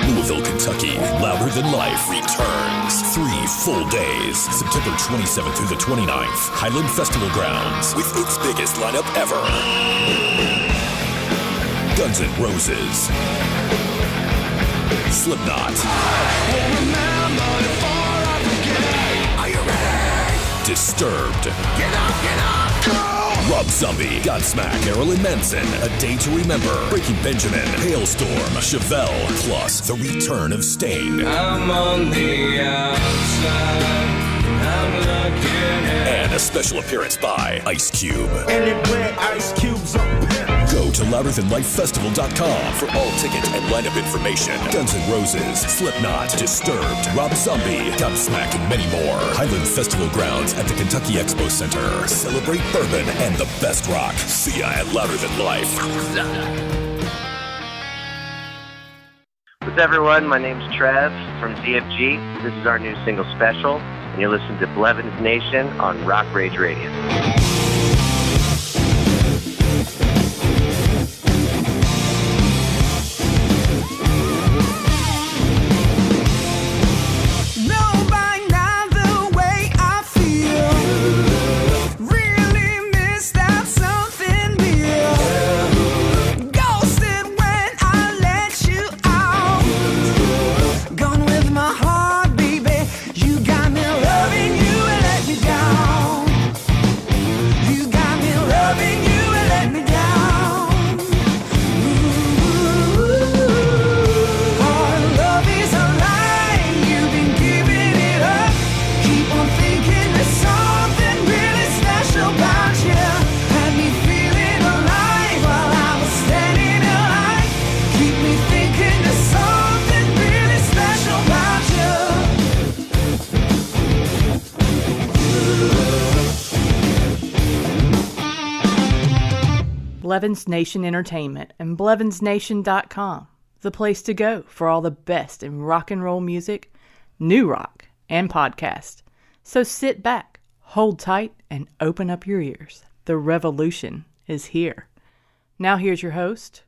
Louisville, Kentucky, Louder Than Life returns. 3 full days, September 27th through the 29th, Highland Festival Grounds, with its biggest lineup ever. Guns N' Roses, Slipknot, Are you ready? Disturbed, Get up, go! Rob Zombie, Godsmack, Marilyn Manson, A Day to Remember, Breaking Benjamin, Hailstorm, Chevelle, plus the return of Stain. I'm on the outside, I'm looking at... And a special appearance by Ice Cube. Anywhere Ice Cube's up here. Go to louderthanlifefestival.com for all ticket and lineup information. Guns N' Roses, Slipknot, Disturbed, Rob Zombie, Godsmack, and many more. Highland Festival Grounds at the Kentucky Expo Center. Celebrate bourbon and the best rock. See ya at Louder Than Life. What's up, everyone? My name's Trev from ZFG. This is our new single special, and you're listening to Blevins Nation on Rock Rage Radio. Blevins Nation Entertainment and BlevinsNation.com, the place to go for all the best in rock and roll music, new rock, and podcast. So sit back, hold tight, and open up your ears. The revolution is here. Now here's your host,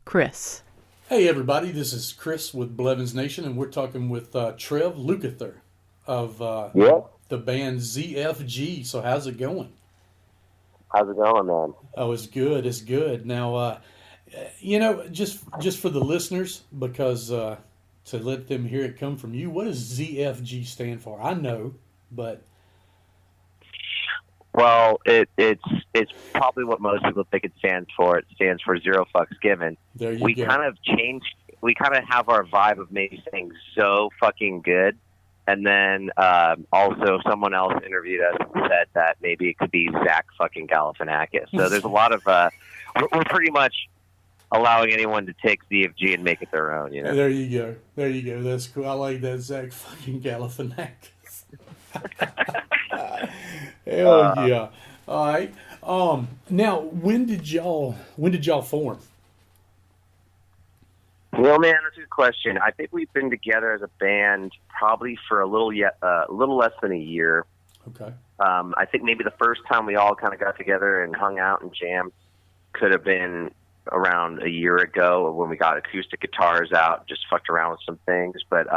Chris. Hey everybody, this is Chris with Blevins Nation, and we're talking with Trev Lukather of the band ZFG. So how's it going? How's it going, man? Oh, it's good. It's good. Now, just for the listeners, because to let them hear it come from you, what does ZFG stand for? I know, but well, it's probably what most people think it stands for. It stands for Zero Fucks Given. There you go. We kind of changed. We kind of have our vibe of making things so fucking good. And then also someone else interviewed us and said that maybe it could be Zach fucking Galifianakis. So there's a lot of we're pretty much allowing anyone to take ZFG and make it their own. You know. There you go. There you go. That's cool. I like that, Zach fucking Galifianakis. Hell yeah! All right. Now, when did y'all form? Well, man, that's a good question. I think we've been together as a band probably for a little less than a year. Okay. I think maybe the first time we all kind of got together and hung out and jammed could have been around a year ago when we got acoustic guitars out, just fucked around with some things. But,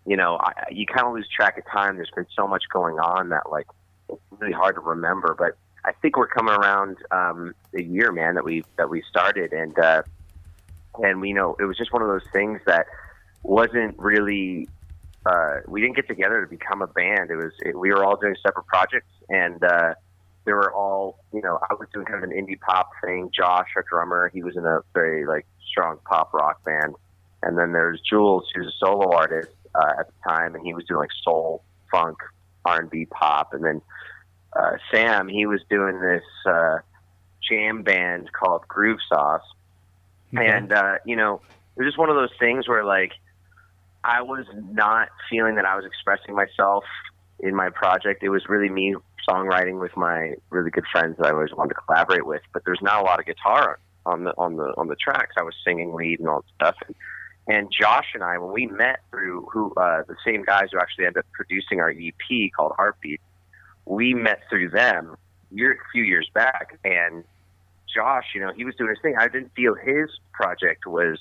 you kind of lose track of time. There's been so much going on that, like, it's really hard to remember. But I think we're coming around a year, man, that we started. And we know it was just one of those things that wasn't really, we didn't get together to become a band. We were all doing separate projects, and they were all, I was doing kind of an indie pop thing. Josh, our drummer, he was in a very strong pop rock band. And then there's Jules, who's a solo artist at the time, and he was doing soul, funk, R&B pop. And then Sam, he was doing this jam band called Groove Sauce. And, it was just one of those things where, I was not feeling that I was expressing myself in my project. It was really me songwriting with my really good friends that I always wanted to collaborate with. But there's not a lot of guitar on the tracks. I was singing lead and all that stuff. And Josh and I, when we met through the same guys who actually ended up producing our EP called Heartbeat, we met through them a few years back. And Josh, he was doing his thing. I didn't feel his project was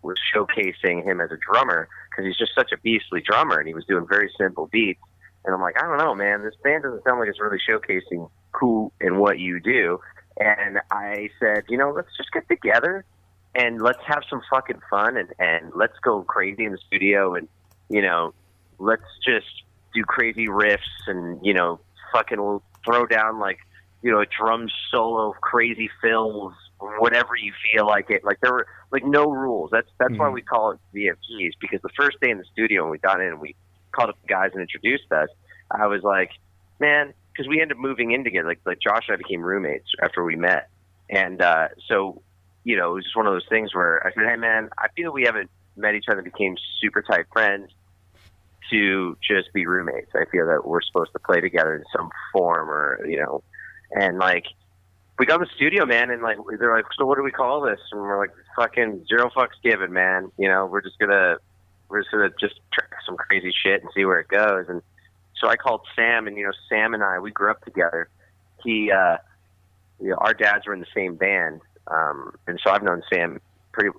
was showcasing him as a drummer because he's just such a beastly drummer, and he was doing very simple beats. And I'm like, I don't know, man, this band doesn't sound like it's really showcasing who and what you do. And I said, let's just get together and let's have some fucking fun and let's go crazy in the studio and, let's just do crazy riffs and, fucking we'll throw down like, a drum solo, crazy fills, whatever you feel like it. Like there were like no rules. That's why we call it ZFGs, because the first day in the studio when we got in and we called up the guys and introduced us, I was like, man, because we ended up moving in together. Like Josh and I became roommates after we met. And so, it was just one of those things where I said, hey, man, I feel we haven't met each other and became super tight friends to just be roommates. I feel that we're supposed to play together in some form or, and like, we got in the studio, man, and like, they're like, so what do we call this? And we're like, fucking zero fucks given, man. We're just gonna just track some crazy shit and see where it goes. And so I called Sam, and Sam and I, we grew up together. He, our dads were in the same band, and so I've known Sam pretty,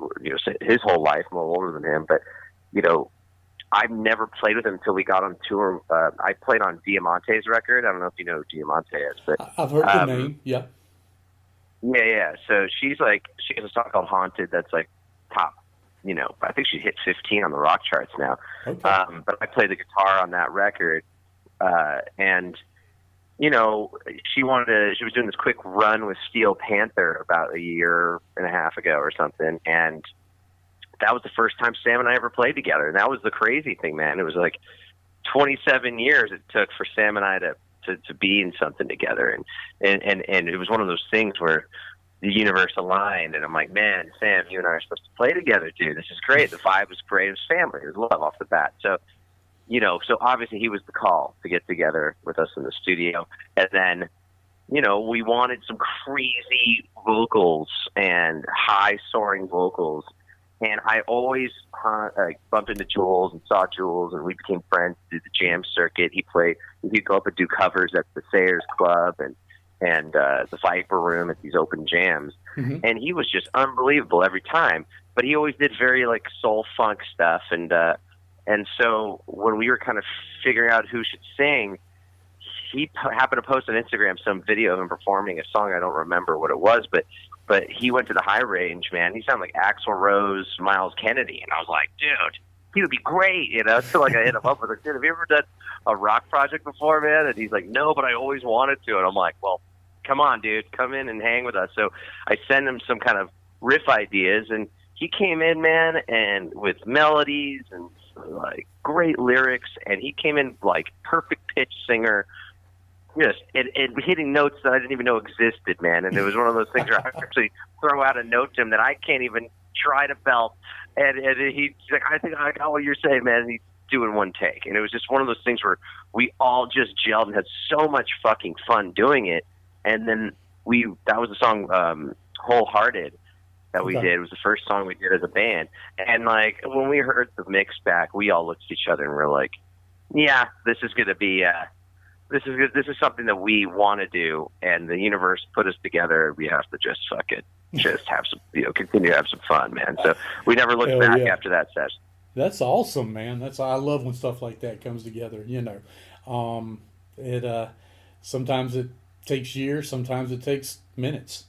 his whole life. I'm a little older than him, but I've never played with him until we got on tour. I played on Diamante's record. I don't know if you know who Diamante is, but I've heard the name. Yeah. Yeah. So she has a song called Haunted that's like top, I think she hit 15 on the rock charts now. Okay. But I played the guitar on that record. And, she was doing this quick run with Steel Panther about a year and a half ago or something. And that was the first time Sam and I ever played together. And that was the crazy thing, man. It was like 27 years it took for Sam and I to be in something together. And it was one of those things where the universe aligned, and I'm like, man, Sam, you and I are supposed to play together, dude. This is great. The vibe was great. It was family. It was love off the bat. So, so obviously he was the call to get together with us in the studio. And then, we wanted some crazy vocals and high soaring vocals. And I always bumped into Jules and saw Jules, and we became friends through the jam circuit. He'd go up and do covers at the Sayers Club and the Viper Room at these open jams. Mm-hmm. And he was just unbelievable every time. But he always did very like soul funk stuff. And so when we were kind of figuring out who should sing, he happened to post on Instagram some video of him performing a song. I don't remember what it was, but he went to the high range, man. He sounded like Axl Rose, Miles Kennedy. And I was like, dude, he would be great, So like I hit him up with like, dude, have you ever done a rock project before, man? And he's like, no, but I always wanted to. And I'm like, well, come on, dude, come in and hang with us. So I sent him some kind of riff ideas, and he came in, man, and with melodies and like great lyrics, and he came in like perfect pitch singer. Yes, and hitting notes that I didn't even know existed, man. And it was one of those things where I actually throw out a note to him that I can't even try to belt. And he's like, I think I got what you're saying, man. And he's doing one take. And it was just one of those things where we all just gelled and had so much fucking fun doing it. And then that was the song Wholehearted that we did. It was the first song we did as a band. And like when we heard the mix back, we all looked at each other and we're like, yeah, this is going to be this is something that we want to do, and the universe put us together. We have to just just have some, continue to have some fun, man. So we never looked back after that session. That's awesome, man. I love when stuff like that comes together. Sometimes it takes years, sometimes it takes minutes.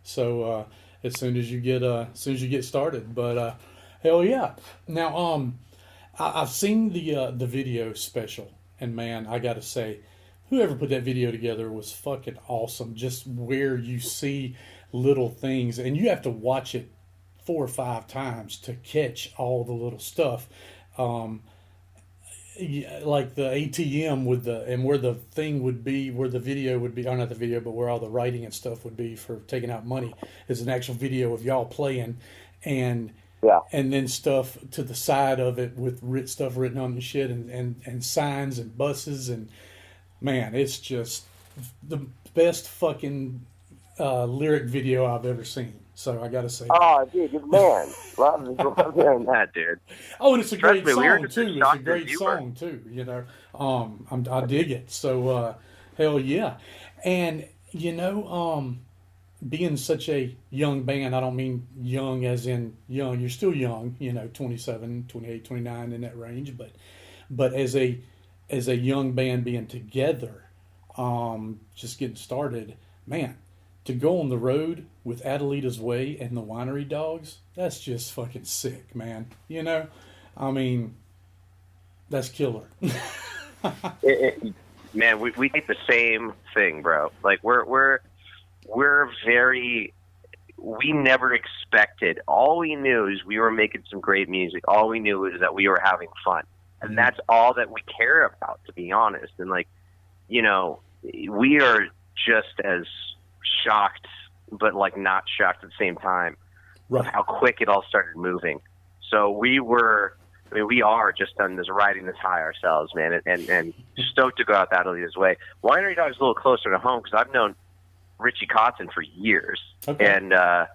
So as soon as you get started, but hell yeah. Now I've seen the video special. And man, I gotta say, whoever put that video together was fucking awesome. Just where you see little things, and you have to watch it 4 or 5 times to catch all the little stuff. Like the ATM and where the thing would be, where the video would be, or not the video, but where all the writing and stuff would be for taking out money, is an actual video of y'all playing, and then stuff to the side of it with stuff written on the shit and signs and buses, and man, it's just the best fucking lyric video I've ever seen. So I gotta say. Oh, dude, good man. Love hearing that, dude. Oh, and it's a great song too. It's a great song too. I dig it. So hell yeah, and being such a young band, I don't mean young as in young, you're still young, 27, 28, 29 in that range, but as a young band being together, just getting started, man, to go on the road with Adelita's Way and the Winery Dogs, that's just fucking sick, man. I mean, that's killer. Man, we think the same thing, bro. Like we're very. We never expected. All we knew is we were making some great music. All we knew is that we were having fun, and that's all that we care about, to be honest. And we are just as shocked, but like not shocked at the same time, of how quick it all started moving. So we are just on this riding this high ourselves, man, and stoked to go out that Alita's Way. Winery Dog's a little closer to home because I've known Richie Kotzen for years, and actually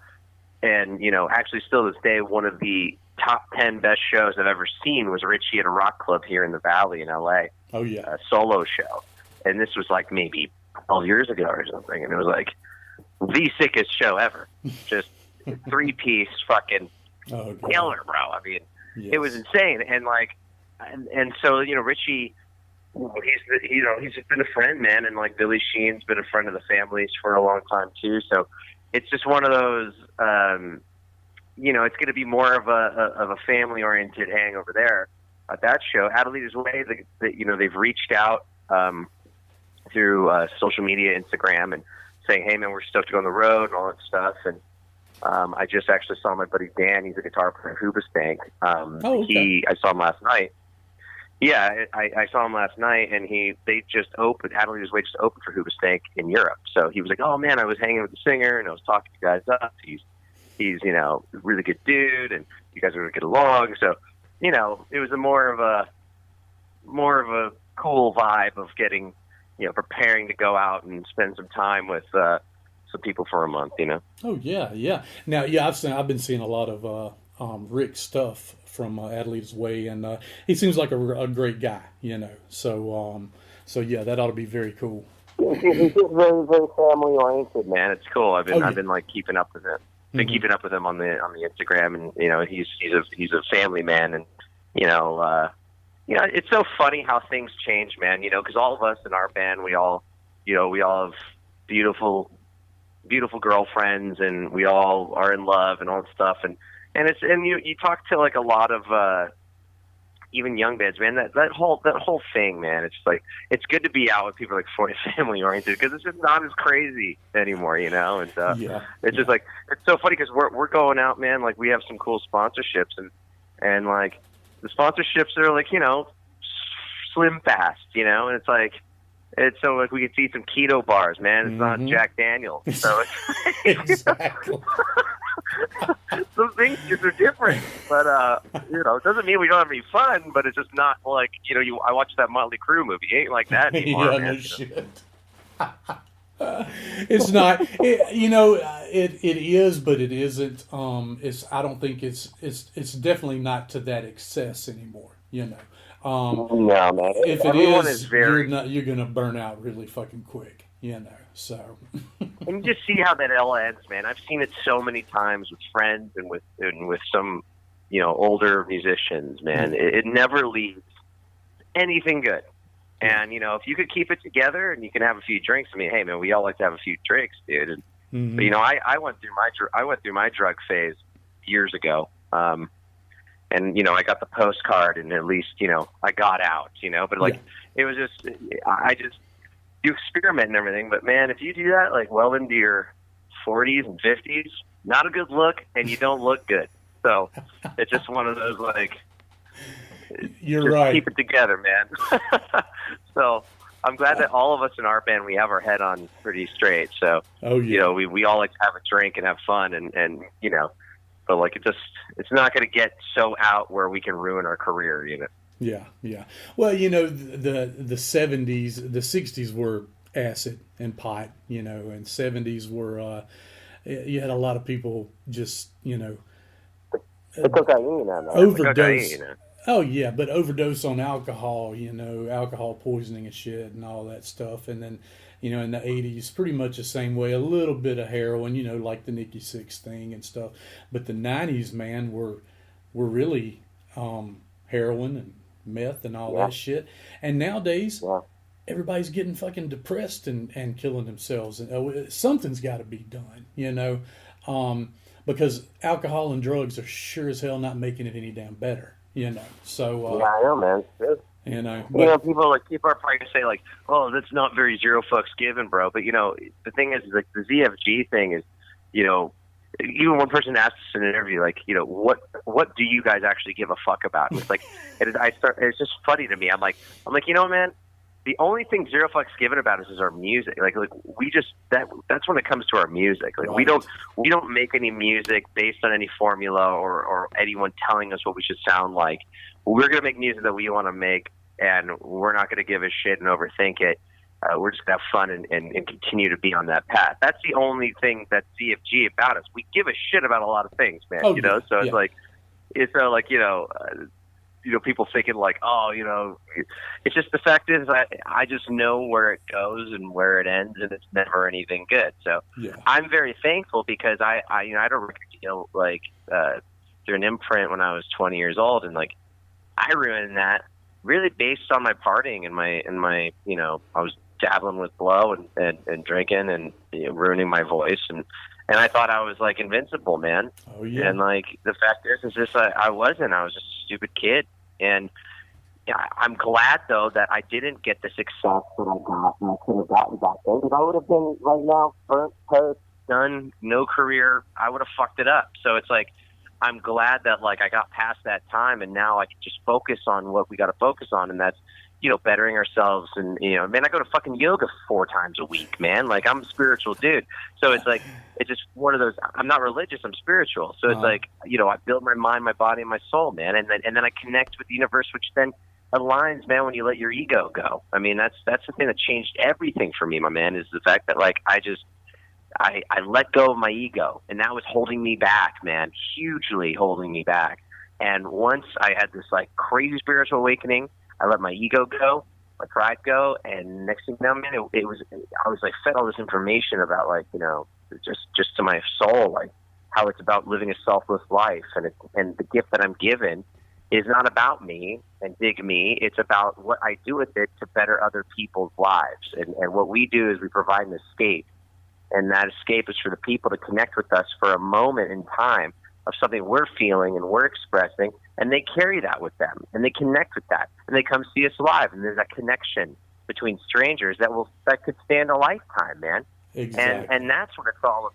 still to this day, one of the top 10 best shows I've ever seen was Richie at a rock club here in the Valley in LA. Oh yeah, a solo show, and this was like maybe 12 years ago or something, and it was like the sickest show ever. Just 3-piece fucking killer, bro. I mean, It was insane, and so Richie, he's just been a friend, man, and like Billy Sheen's been a friend of the family's for a long time too. So it's just one of those, it's going to be more of a family oriented hang over there at that show. Adelita's Way, they've reached out through social media, Instagram, and saying, hey man, we're stoked to go on the road and all that stuff. And I just actually saw my buddy Dan. He's a guitar player at Hoobastank. I saw him last night. Yeah, I saw him last night, and they just opened. Adelita's Way just opened for Hoobastank in Europe. So he was like, "Oh man, I was hanging with the singer, and I was talking to you guys up. He's a really good dude, and you guys are gonna get along." So it was more of a cool vibe of getting, preparing to go out and spend some time with some people for a month. Oh yeah. Now, I've been seeing a lot of Rick's stuff from Adelita's Way, and he seems like a great guy, So yeah, that ought to be very cool. He's very, very family oriented, man. It's cool. I've been like keeping up with him. Keeping up with him on the Instagram, and he's a family man, and it's so funny how things change, man. Because all of us in our band, we all have beautiful girlfriends, and we all are in love and all that stuff, and you talk to like a lot of even young bands, man. That whole thing, man. It's like it's good to be out with people like family oriented because it's just not as crazy anymore, And it's just like it's so funny because we're going out, man. Like we have some cool sponsorships, and like the sponsorships are like Slim Fast, and it's like. It's so like we could see some keto bars, man. It's not Jack Daniels, so it's exactly. Some things just are different, but it doesn't mean we don't have any fun. But it's just not like I watched that Motley Crue movie. It ain't like that anymore, man. No shit. It's not. It is, but it isn't. I don't think it's definitely not to that excess anymore. No, man. If it is you're gonna burn out really fucking quick, So. And you just see how that all ends, man. I've seen it so many times with friends and with some, older musicians, man. It never leaves anything good. And if you could keep it together and you can have a few drinks, I mean, hey man, we all like to have a few drinks, dude. And, but I went through my drug phase years ago. And, I got the postcard and at least, I got out, but it was just, you experiment and everything. But man, if you do that, like well into your 40s and 50s, not a good look and you don't look good. So it's just one of those, like, you're right. Keep it together, man. So I'm glad that all of us in our band, we have our head on pretty straight. So, we all like to have a drink and have fun and but like it's not going to get so out where we can ruin our career, Yeah. Well, the 70s, the 60s were acid and pot, and 70s were you had a lot of people just, the cocaine, overdose. Oh yeah, but overdose on alcohol, alcohol poisoning and shit and all that stuff. And then, in the '80s, pretty much the same way. A little bit of heroin, like the Nikki Sixx thing and stuff. But the '90s, man, were really heroin and meth and all that shit. And nowadays, everybody's getting fucking depressed and killing themselves. And something's got to be done, because alcohol and drugs are sure as hell not making it any damn better. So yeah, I know, man. People are probably gonna say like, "Oh, that's not very zero fucks given, bro." But the thing is, like the ZFG thing is, even one person asked us in an interview, like, what do you guys actually give a fuck about? It's like, it's just funny to me. I'm like, man, the only thing zero fucks given about us is our music. Like we just that's when it comes to our music. Like we don't make any music based on any formula or anyone telling us what we should sound like. We're gonna make music that we want to make, and we're not gonna give a shit and overthink it. We're just gonna have fun and continue to be on that path. That's the only thing that's ZFG about us. We give a shit about a lot of things, man. Oh, So it's like people thinking like, it's just the fact is I just know where it goes and where it ends, and it's never anything good. So I'm very thankful because I had a record deal through an imprint when I was 20 years old, and like I ruined that really based on my partying and my I was dabbling with blow and drinking and ruining my voice and I thought I was like invincible, man. Oh yeah. And like the fact is just I wasn't. I was just a stupid kid. And I'm glad though that I didn't get the success that I got and I could have gotten back then, because I would have been right now burnt toast, done, no career. I would have fucked it up. So it's like I'm glad that like I got past that time and now I can just focus on what we got to focus on, and that's bettering ourselves. And man, I go to fucking yoga 4 times a week, man. Like I'm a spiritual dude. So it's like it's just one of those. I'm not religious. I'm spiritual. So it's like I build my mind, my body, and my soul, man. And then I connect with the universe, which then aligns, man. When you let your ego go, I mean that's the thing that changed everything for me, my man. Is the fact that like I let go of my ego, and that was holding me back, man, hugely holding me back. And once I had this like crazy spiritual awakening, I let my ego go, my pride go, and next thing you know, man, I was like fed all this information about like just to my soul, like how it's about living a selfless life, and the gift that I'm given is not about me and dig me. It's about what I do with it to better other people's lives, and what we do is we provide an escape. And that escape is for the people to connect with us for a moment in time of something we're feeling and we're expressing, and they carry that with them, and they connect with that, and they come see us live, and there's that connection between strangers that could stand a lifetime, man. Exactly. And that's what it's all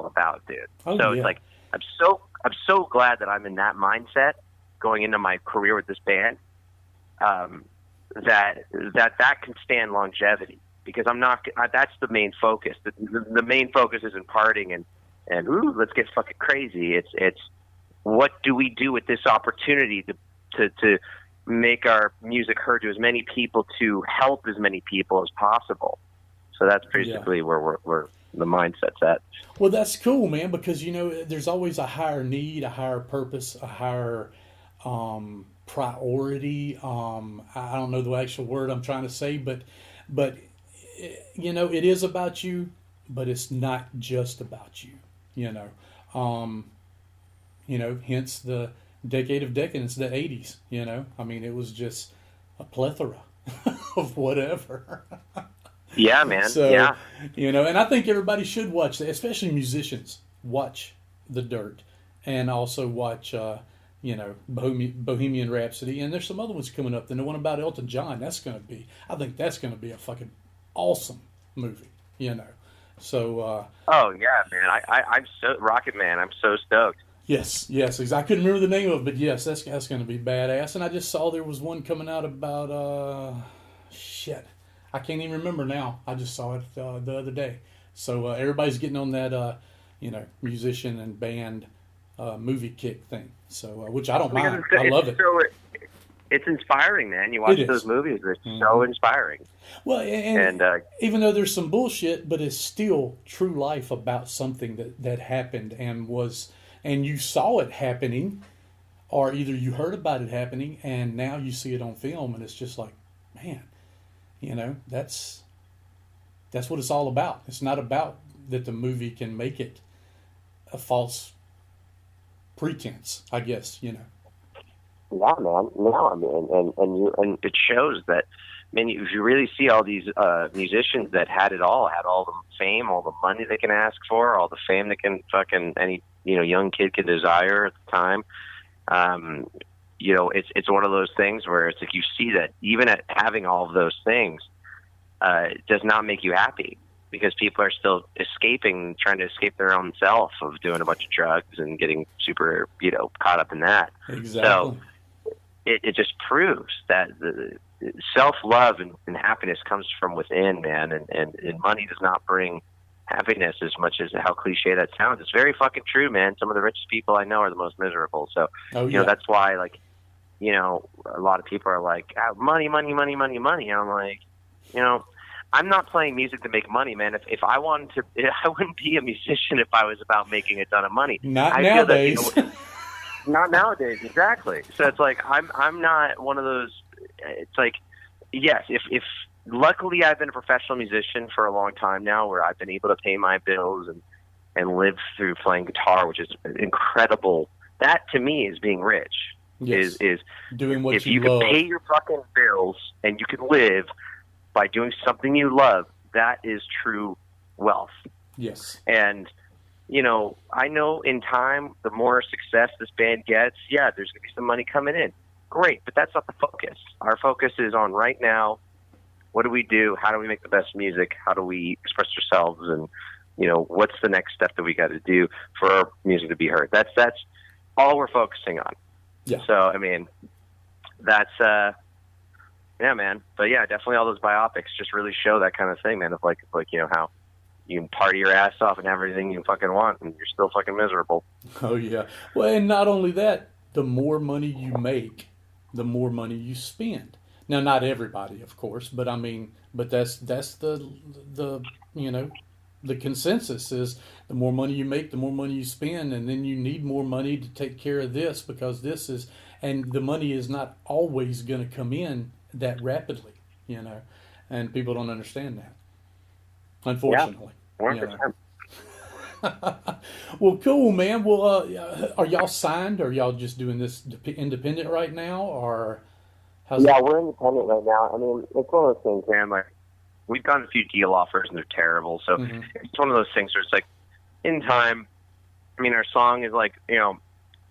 about, dude. Oh, so yeah. it's like I'm so glad that I'm in that mindset going into my career with this band, that can stand longevity. Because I'm not. That's the main focus. The main focus isn't partying and let's get fucking crazy. It's what do we do with this opportunity to make our music heard to as many people, to help as many people as possible. So that's basically where the mindset's at. Well, that's cool, man. Because there's always a higher need, a higher purpose, a higher priority. I don't know the actual word I'm trying to say, but. It is about you, but it's not just about you, hence the decade of decadence, the 80s, I mean, it was just a plethora of whatever. Yeah, man. So, yeah. And I think everybody should watch that, especially musicians, watch The Dirt and also watch, Bohemian Rhapsody. And there's some other ones coming up. And the one about Elton John, I think that's going to be a fucking awesome movie, So. Oh yeah, man! I'm so Rocket Man. I'm so stoked. Yes. I couldn't remember the name of it, but yes, that's going to be badass. And I just saw there was one coming out about shit. I can't even remember now. I just saw it the other day. So everybody's getting on that musician and band movie kick thing. So which I don't mind. I love it. It's inspiring, man. You watch those movies; they're so inspiring. Well, and even though there's some bullshit, but it's still true life about something that happened and you saw it happening. or either you heard about it happening and now you see it on film and it's just like, man, that's what it's all about. It's not about that the movie can make it a false pretense, I guess, Yeah, man. No, I mean, and it shows that. I mean, if you really see all these musicians that had all the fame, all the money they can ask for, all the fame that can fucking any young kid can desire at the time. It's one of those things where it's like you see that even at having all of those things, it does not make you happy because people are still trying to escape their own self of doing a bunch of drugs and getting super caught up in that. Exactly. So it just proves that the self-love and happiness comes from within, man, and money does not bring happiness as much as how cliche that sounds. It's very fucking true, man. Some of the richest people I know are the most miserable. So, that's why, like, a lot of people are like, money, money, money, money, money. And I'm like, I'm not playing music to make money, man. If I wanted to, I wouldn't be a musician if I was about making a ton of money. Not nowadays. Not nowadays, exactly. So it's like, I'm not one of those. It's like, yes, if luckily I've been a professional musician for a long time now where I've been able to pay my bills and live through playing guitar, which is incredible. That to me is being rich. Yes. Is doing what if you can love. pay your fucking bills and you can live by doing something you love, that is true wealth. Yes. And I know in time, the more success this band gets, there's going to be some money coming in. Great, but that's not the focus. Our focus is on right now. What do we do? How do we make the best music? How do we express ourselves? And what's the next step that we got to do for our music to be heard? That's all we're focusing on. Yeah. So I mean, that's man. But yeah, definitely all those biopics just really show that kind of thing, man. Of like how you can party your ass off and have everything you fucking want, and you're still fucking miserable. Oh yeah. Well, and not only that, the more money you make, the more money you spend. Now, not everybody, of course, but I mean, that's the the consensus is the more money you make, the more money you spend, and then you need more money to take care of this because this is, and the money is not always going to come in that rapidly, and people don't understand that, unfortunately. Yeah, 100%. Well, cool, man. Well, are y'all signed, or y'all just doing this independent right now, or how's it? We're independent right now. I mean, it's one of those things, man. Like, we've gotten a few deal offers, and they're terrible. So it's one of those things where it's like, in time, I mean, our song is like,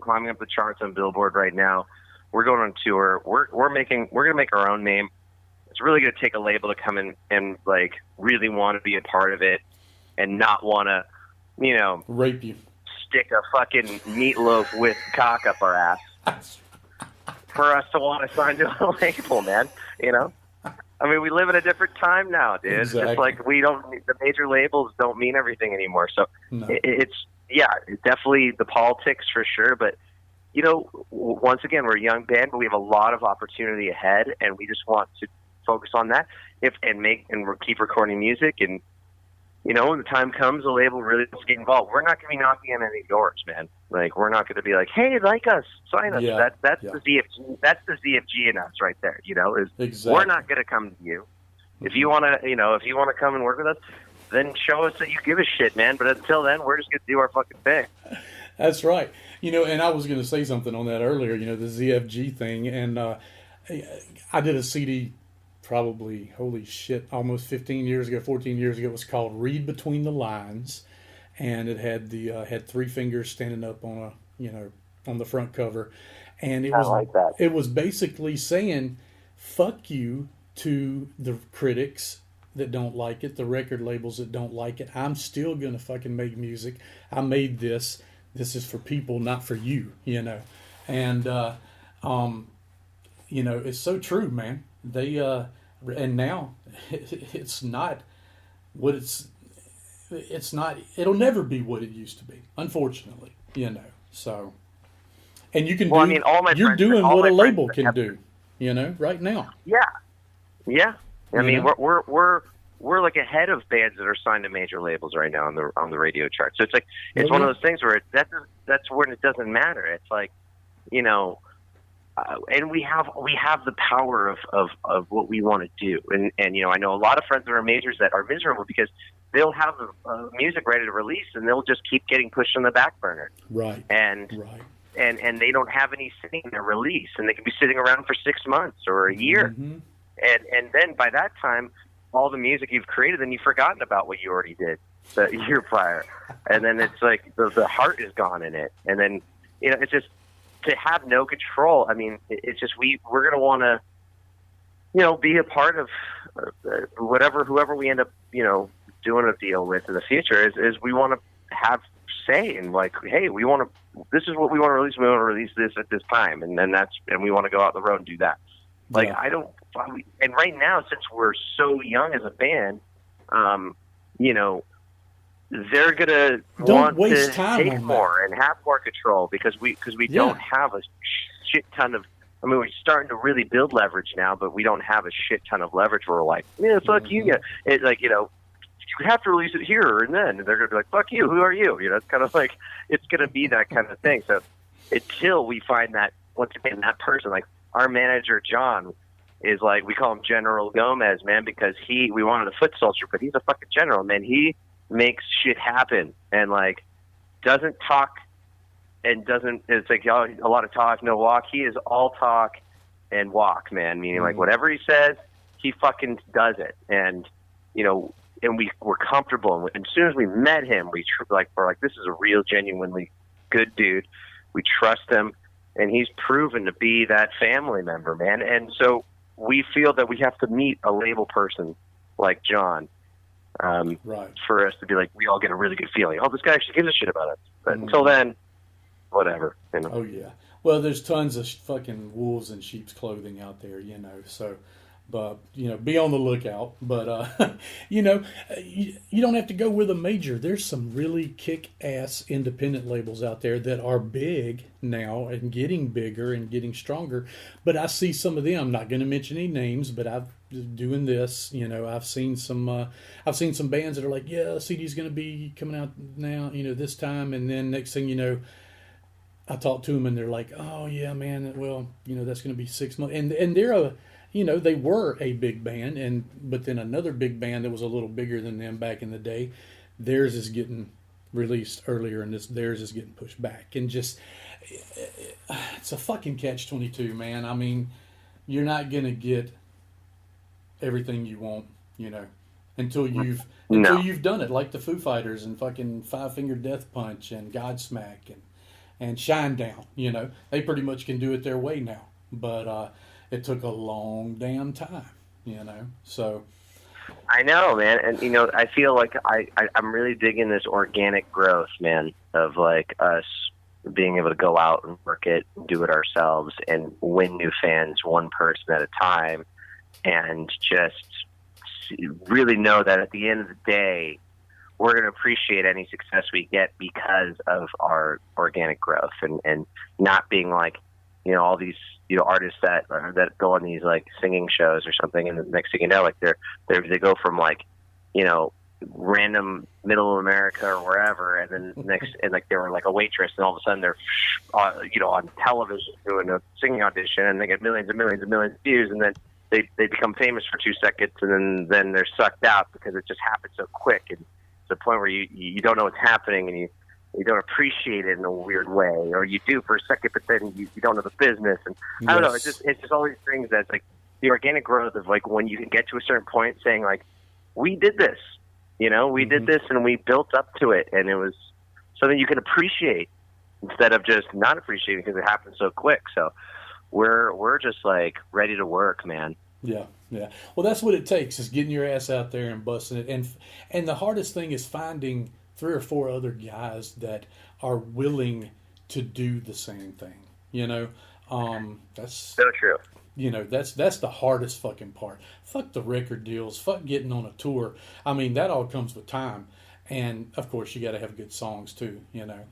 climbing up the charts on Billboard right now. We're going on tour. We're going to make our own name. It's really going to take a label to come in and like really want to be a part of it and not want to, rape you, stick a fucking meatloaf with cock up our ass for us to want to sign to a label, man. I mean, we live in a different time now, dude. Exactly. It's like the major labels don't mean everything anymore. So No. it's definitely the politics for sure. But, once again, we're a young band, but we have a lot of opportunity ahead, and we just want to focus on that and keep recording music. And, when the time comes, the label really wants to get involved. We're not going to be knocking on any doors, man. Like, we're not going to be like, hey, like us, sign us. Yeah. That's the ZFG. That's the ZFG in us right there. Exactly. We're not going to come to you. If you want to come and work with us, then show us that you give a shit, man. But until then, we're just going to do our fucking thing. That's right. And I was going to say something on that earlier, the ZFG thing. And I did a CD probably, holy shit, almost 14 years ago. It was called Read Between the Lines. And it had had three fingers standing up on on the front cover. And I like that. It was basically saying, fuck you to the critics that don't like it, the record labels that don't like it. I'm still going to fucking make music. I made this. This is for people, not for you, And, it's so true, man. They, and now it's not what it's not, it'll never be what it used to be, unfortunately, so. And you can you're doing what a label can do, right now. Yeah. I mean, we're like ahead of bands that are signed to major labels right now on the radio chart. So it's like it's one of those things where that's when it doesn't matter. It's like, and we have the power of what we want to do. And I know a lot of friends that are majors that are miserable because they'll have music ready to release and they'll just keep getting pushed on the back burner. Right. And they don't have any sitting in their release, and they can be sitting around for 6 months or a year. Mm-hmm. And then by that time, all the music you've created, then you've forgotten about what you already did the year prior. And then it's like the heart is gone in it. And then, it's just to have no control. I mean, it's just we're going to want to, be a part of whoever we end up, doing a deal with in the future is we want to have say in like, hey, this is what we want to release. We want to release this at this time. And then we want to go out the road and do that. Like, yeah. And right now, since we're so young as a band, they're gonna want to take more and have more control because we don't have a shit ton of. I mean, we're starting to really build leverage now, but we don't have a shit ton of leverage where we're like, yeah, fuck you. Yeah. It's like, you have to release it here and then. And they're going to be like, fuck you, who are you? It's kind of like, it's going to be that kind of thing. So until we find that, once again, that person, like our manager, John, is like, we call him General Gomez, man, because we wanted a foot soldier, but he's a fucking general, man. He makes shit happen and like doesn't talk and it's like a lot of talk, no walk. He is all talk and walk, man. Meaning like whatever he says, he fucking does it. And, and we're comfortable. And as soon as we met him, we're like, this is a real, genuinely good dude. We trust him and he's proven to be that family member, man. And so we feel that we have to meet a label person like John, for us to be like, we all get a really good feeling. Oh, this guy actually gives a shit about us. But until then, whatever. Oh yeah. Well, there's tons of fucking wolves in sheep's clothing out there, So, but be on the lookout. But you don't have to go with a major. There's some really kick-ass independent labels out there that are big now and getting bigger and getting stronger. But I see some of them. I'm not going to mention any names, but I've doing this. I've seen some bands that are like, yeah, CD's going to be coming out now. This time, and then next thing you know, I talk to them and they're like, oh yeah, man, well, that's going to be 6 months, and they're they were a big band, but then another big band that was a little bigger than them back in the day, theirs is getting released earlier, and theirs is getting pushed back, and just it's a fucking catch-22, man. I mean, you're not going to get everything you want, until you've done it, like the Foo Fighters and fucking Five Finger Death Punch and Godsmack and Shinedown. They pretty much can do it their way now, but it took a long damn time, so I know, man. And I feel like I'm really digging this organic growth, man, of like us being able to go out and work it, do it ourselves, and win new fans one person at a time, and just really know that at the end of the day, we're going to appreciate any success we get because of our organic growth, and not being like, all these, artists that go on these like singing shows or something, and the next thing you know, like they go from like, random middle of America or wherever, and then and like they were like a waitress, and all of a sudden they're, on television doing a singing audition, and they get millions and millions and millions of views, and then they become famous for 2 seconds, and then they're sucked out because it just happens so quick, and to the point where you don't know what's happening, and you don't appreciate it in a weird way, or you do for a second, but then you don't know the business, and I don't know. It's just all these things that's like the organic growth of like when you can get to a certain point, saying like, we did this, we did this, and we built up to it, and it was something you can appreciate instead of just not appreciating because it happened so quick. So we're just like ready to work, man. Yeah. Well, that's what it takes, is getting your ass out there and busting it, and the hardest thing is finding 3 or 4 other guys that are willing to do the same thing. That's so true. That's the hardest fucking part. Fuck the record deals. Fuck getting on a tour. I mean, that all comes with time, and of course you got to have good songs too.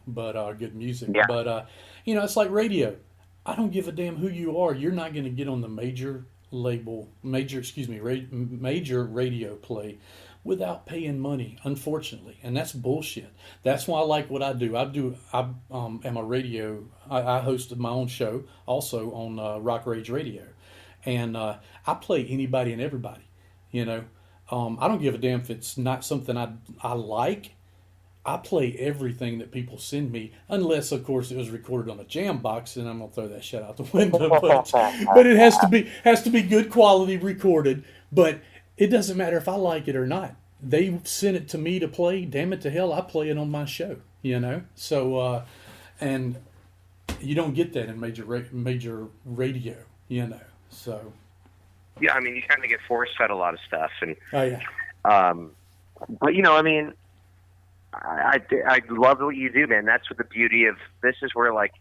But good music. Yeah. But it's like radio. I don't give a damn who you are. You're not going to get on the major radio play without paying money, unfortunately, and that's bullshit. That's why I like what I do. I am a radio. I host my own show also on Rock Rage Radio, and I play anybody and everybody. You know, I don't give a damn if it's not something I like. I play everything that people send me, unless, of course, it was recorded on a jam box, and I'm gonna throw that shit out the window. But it has to be good quality recorded. But it doesn't matter if I like it or not. They sent it to me to play. Damn it to hell, I play it on my show. You know, so and you don't get that in major radio. You know, so Yeah, I mean, you kind of get force fed a lot of stuff, and oh yeah. But you know, I mean, I love what you do, man. That's what the beauty of this is, where like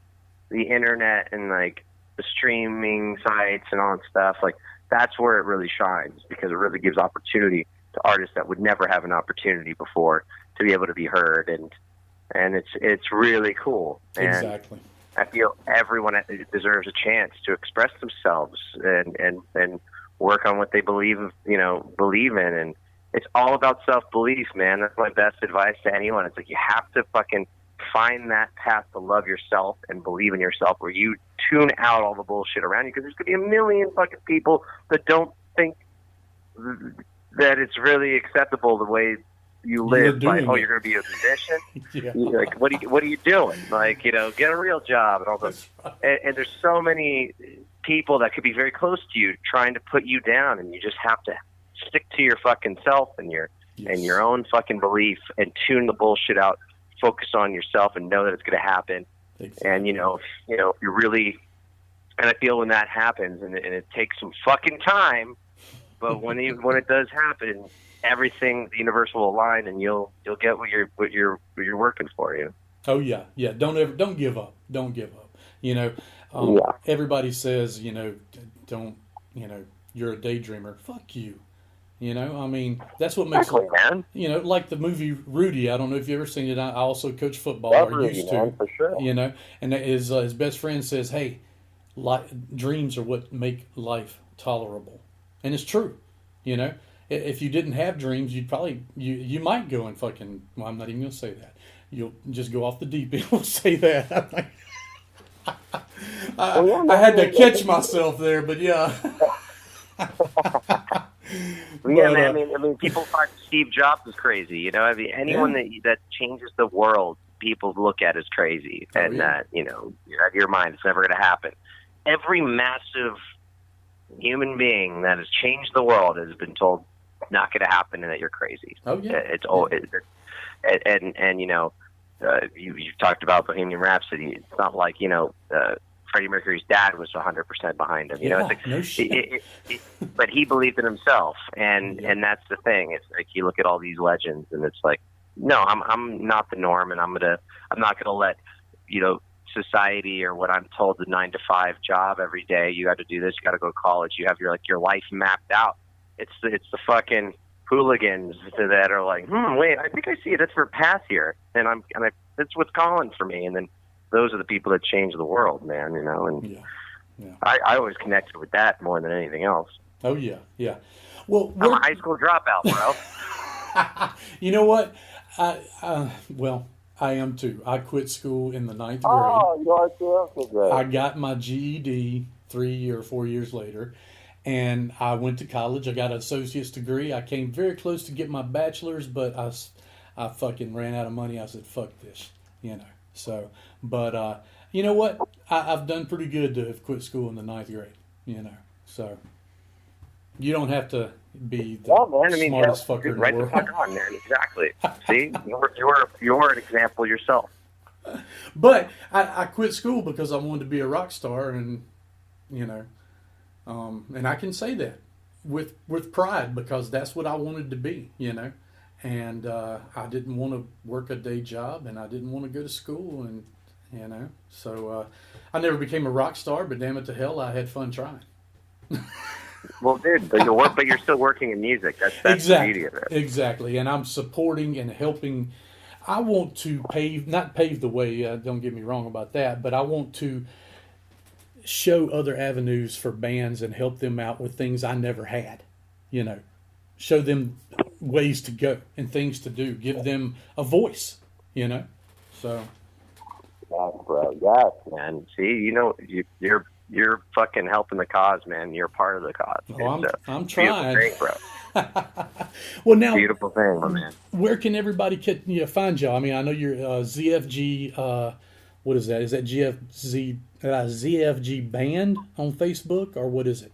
the internet and like the streaming sites and all that stuff, like that's where it really shines, because it really gives opportunity to artists that would never have an opportunity before to be able to be heard, and it's really cool. And Exactly. I feel everyone deserves a chance to express themselves and work on what they believe in, and it's all about self-belief, man. That's my best advice to anyone. It's like you have to fucking find that path to love yourself and believe in yourself, where you tune out all the bullshit around you, because there's going to be a million fucking people that don't think that it's really acceptable the way you live. Like, oh, you're going to be a musician? Yeah. Like, what are you doing? Like, get a real job and all this. And there's so many people that could be very close to you trying to put you down, and you just have to stick to your fucking self and your own fucking belief, and tune the bullshit out. Focus on yourself and know that it's going to happen. Exactly. And if you're really, and I feel when that happens, and it takes some fucking time, but when it does happen, everything, the universe will align, and you'll get what you're working for. You. Oh yeah. Don't give up. Don't give up. Everybody says, don't, you're a daydreamer. Fuck you. I mean, that's what makes it, like the movie Rudy. I don't know if you've ever seen it. I also coach football, or used to, man, for sure. And his best friend says, hey, dreams are what make life tolerable. And it's true. If you didn't have dreams, you'd probably, you might go and fucking, well, I'm not even going to say that. You'll just go off the deep end and say that. I had to catch myself there, but yeah. Man. I mean, people find Steve Jobs is crazy. I mean, anyone that changes the world, people look at as crazy, and that you're out of your mind. It's never going to happen. Every massive human being that has changed the world has been told not going to happen, and that you're crazy. Oh yeah, it's always. You've talked about Bohemian Rhapsody. It's not like Freddie Mercury's dad was 100% behind him. It's like, no shit. But he believed in himself, and that's the thing. It's like you look at all these legends, and it's like, no, I'm not the norm, and I'm not gonna let society or what I'm told, the 9-to-5 job every day. You got to do this. You got to go to college. You have your life mapped out. It's the fucking hooligans that are like, wait, I think I see a different path here, and that's what's calling for me, and then. Those are the people that change the world, man, and I always connected with that more than anything else. Oh, yeah. Well, I'm a high school dropout, bro. You know what? I am too. I quit school in the 9th grade. Oh, you are too? Okay, great. I got my GED 3 or 4 years later, and I went to college. I got an associate's degree. I came very close to getting my bachelor's, but I fucking ran out of money. I said, fuck this, So, but you know what? I've done pretty good to have quit school in the 9th grade. So you don't have to be the smartest fucker in the right world. The fuck on, man. Exactly. See, you're an example yourself. But I quit school because I wanted to be a rock star, and and I can say that with pride, because that's what I wanted to be. And I didn't want to work a day job, and I didn't want to go to school, and so I never became a rock star. But damn it to hell, I had fun trying. Well, dude, but you're still working in music. That's exactly. The beauty of it. Exactly, and I'm supporting and helping. I want to not pave the way. Don't get me wrong about that, but I want to show other avenues for bands and help them out with things I never had. show them ways to go and things to do. Give them a voice, you know. So. Yes, bro. Yes, man. See, you know, you're fucking helping the cause, man. You're part of the cause. Oh, I'm trying. Beautiful thing, bro. Well, now, beautiful thing, my man. Where can everybody find y'all? I mean, I know you're ZFG. What is that? Is that ZFG Band on Facebook, or what is it?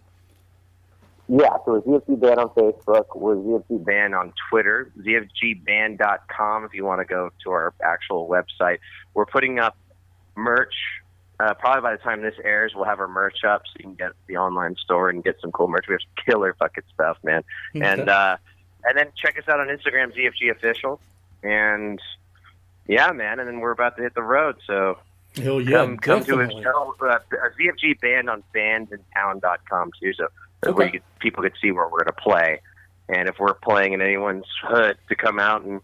Yeah, so we're ZFG Band on Facebook. We're ZFG Band on Twitter. ZFGBand.com if you want to go to our actual website. We're putting up merch. Probably by the time this airs, we'll have our merch up, so you can get the online store and get some cool merch. We have some killer fucking stuff, man. Okay. And then check us out on Instagram, ZFG Official. And yeah, man. And then we're about to hit the road, so hell yeah, come to a show. ZFG Band on bandsintown.com too. So that's where people could see where we're going to play, and if we're playing in anyone's hood, to come out and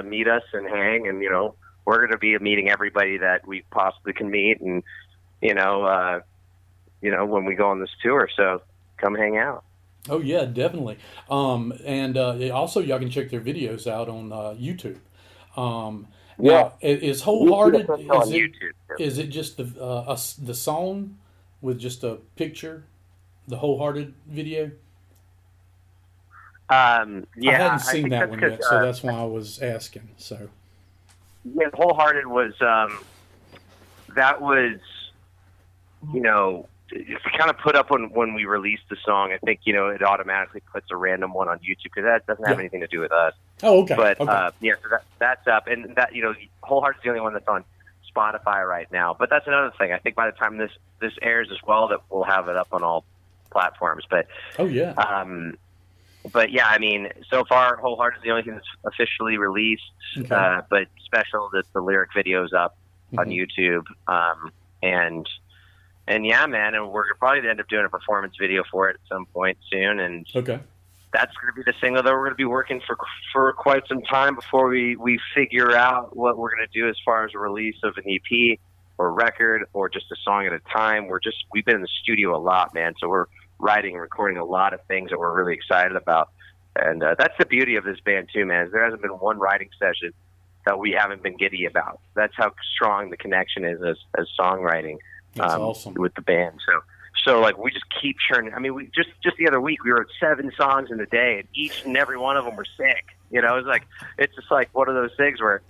meet us and hang, and we're going to be meeting everybody that we possibly can meet, and when we go on this tour. So come hang out. Oh yeah, definitely. And also y'all can check their videos out on YouTube. Now, is Wholehearted? Is it just the song with just a picture? The Wholehearted video? I hadn't seen that one yet, so that's why I was asking. So, yeah, Wholehearted was that was it's kind of put up when we released the song. I think it automatically puts a random one on YouTube because that doesn't have anything to do with us. Oh, okay. But okay. So that's up, and that Wholehearted is the only one that's on Spotify right now. But that's another thing. I think by the time this airs as well, that we'll have it up on all platforms. But but yeah, I mean, so far Wholehearted is the only thing that's officially released. Okay. But special that the lyric video's up on YouTube. And yeah, man, and we're probably end up doing a performance video for it at some point soon. And that's going to be the single that we're going to be working for quite some time before we figure out what we're going to do as far as a release of an EP or record or just a song at a time. We've been in the studio a lot, man. So we're writing and recording a lot of things that we're really excited about. And that's the beauty of this band too, man. There hasn't been one writing session that we haven't been giddy about. That's how strong the connection is as songwriting. That's awesome. With the band. So like we just keep churning. I mean, we just the other week we wrote 7 songs in a day, and each and every one of them were sick. It's just like one of those things where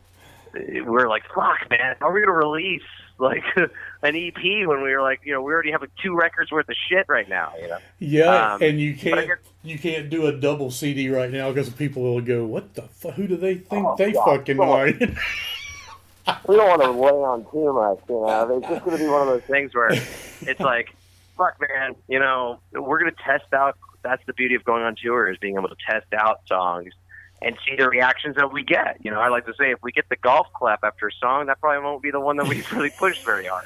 we're like, fuck, man, how are we gonna release like an EP when we were like, we already have like 2 records worth of shit right now, Yeah, and you can't do a double CD right now because people will go, what the fuck? Who do they think fucking are? We don't want to lay on too much, It's just going to be one of those things where it's like, fuck, man, we're going to test out. That's the beauty of going on tour, is being able to test out songs and see the reactions that we get. I like to say, if we get the golf clap after a song, that probably won't be the one that we really push very hard.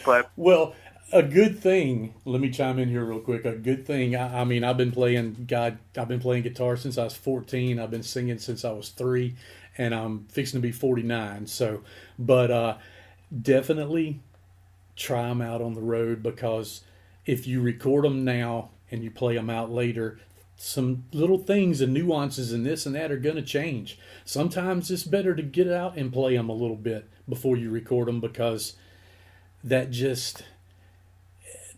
But well, a good thing. Let me chime in here real quick. A good thing. I mean, I've been playing guitar since I was 14. I've been singing since I was 3. And I'm fixing to be 49. So, but definitely try them out on the road, because if you record them now and you play them out later, some little things and nuances and this and that are going to change. Sometimes it's better to get out and play them a little bit before you record them, because that just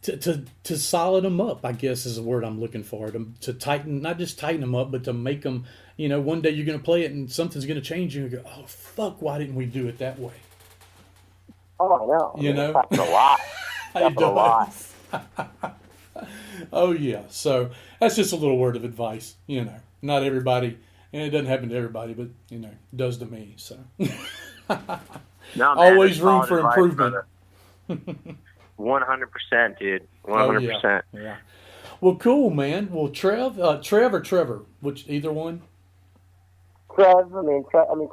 to solid them up, I guess is the word I'm looking for. To tighten, not just tighten them up, but to make them. One day you're going to play it and something's going to change, and you go, oh fuck, why didn't we do it that way? Oh, I know. That's a lot. That's a lot. Oh yeah. So that's just a little word of advice. Not everybody, and it doesn't happen to everybody, but it does to me. So always room for improvement. 100%, dude. 100%. Yeah. Well, cool, man. Well, Trev or Trevor, either one? Trev. I mean,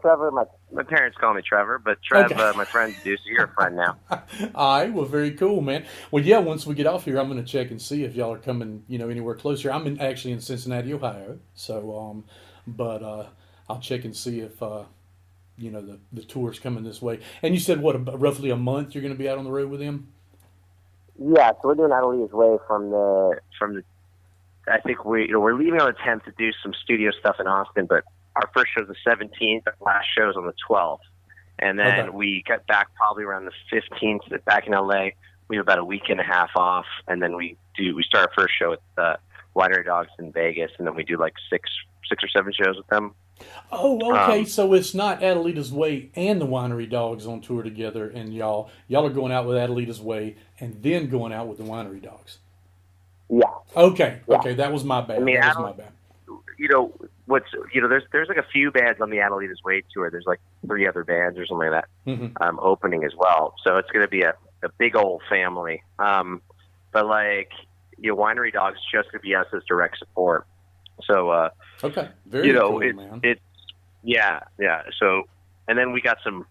Trevor. My parents call me Trevor, but Trev, okay. My friends do. So you're a friend now. All right. Well, very cool, man. Well, yeah. Once we get off here, I'm going to check and see if y'all are coming, anywhere closer. I'm actually in Cincinnati, Ohio. So, but I'll check and see if the tour's coming this way. And you said roughly a month you're going to be out on the road with him? Yeah, so we're doing Adelaide's Way from the I think we're leaving on the 10th to do some studio stuff in Austin, but our first show's the 17th. Our last show's on the 12th, and then we get back probably around the 15th. Back in LA, we have about a week and a half off, and then we start our first show at the Winery Dogs in Vegas, and then we do like six or seven shows with them. Oh, okay. So it's not Adelita's Way and the Winery Dogs on tour together, and y'all are going out with Adelita's Way and then going out with the Winery Dogs. Yeah. Okay. Yeah. Okay. That was my bad. I mean, that was my bad. There's like a few bands on the Adelita's Way tour. There's like 3 other bands or something like that Mm-hmm. opening as well. So it's going to be a big old family. But like, Winery Dogs just going to be us as direct support. So, okay, very cool, man. Yeah. So, and then we got some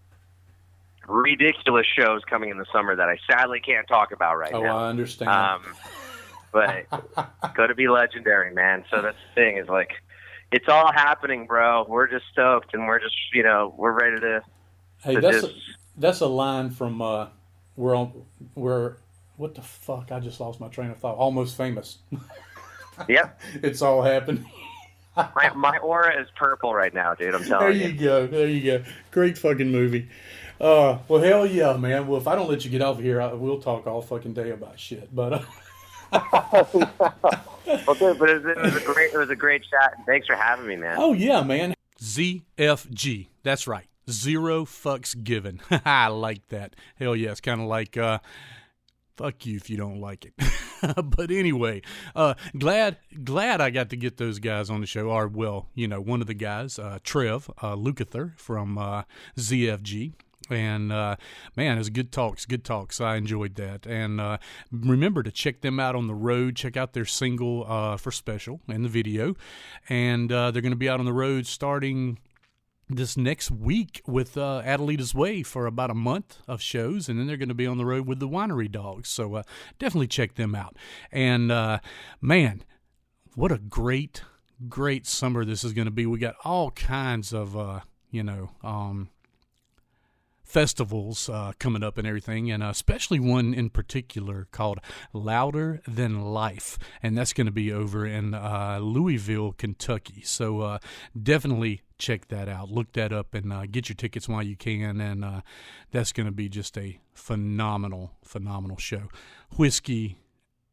ridiculous shows coming in the summer that I sadly can't talk about right now. Oh, I understand. But going to be legendary, man. So that's the thing is like, it's all happening, bro. We're just stoked, and we're just, we're ready to. Hey, that's a line from we're what the fuck? I just lost my train of thought. Almost Famous. Yep. It's all happening. my aura is purple right now, dude. I'm telling you. There you go. Great fucking movie. Well, hell yeah, man. Well, if I don't let you get off here, we'll talk all fucking day about shit. But Okay, but it was a great chat. And thanks for having me, man. Oh yeah, man. ZFG. That's right. Zero fucks given. I like that. Hell yeah. It's kind of like fuck you if you don't like it. But anyway, glad I got to get those guys on the show. Or, well, one of the guys, Trev, Lukather from ZFG. And, man, it was good talks. I enjoyed that. And remember to check them out on the road. Check out their single for Special and the video. And they're going to be out on the road starting this next week with Adelita's Way for about a month of shows, and then they're going to be on the road with the Winery Dogs. So definitely check them out. And, man, what a great summer this is going to be. We got all kinds of, festivals coming up and everything, and especially one in particular called Louder Than Life, and that's going to be over in Louisville, Kentucky. So definitely check that out. Look that up and get your tickets while you can, and that's going to be just a phenomenal show. Whiskey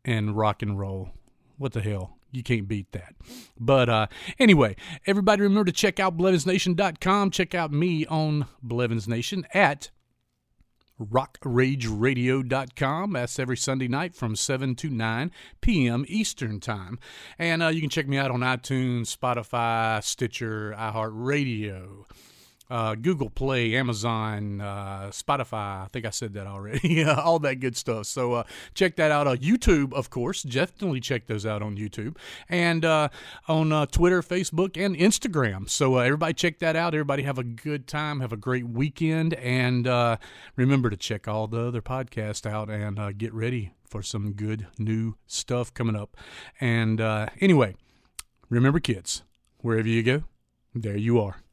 and rock and roll. What the hell? You can't beat that. But anyway, everybody remember to check out BlevinsNation.com. Check out me on Blevins Nation at rockrageradio.com. That's every Sunday night from 7 to 9 p.m. Eastern Time. And you can check me out on iTunes, Spotify, Stitcher, iHeartRadio, Google Play, Amazon, Spotify. I think I said that already. All that good stuff. So check that out on YouTube, of course. Definitely check those out on YouTube. And on Twitter, Facebook, and Instagram. So everybody check that out. Everybody have a good time. Have a great weekend. And remember to check all the other podcasts out and get ready for some good new stuff coming up. And anyway, remember, kids, wherever you go, there you are.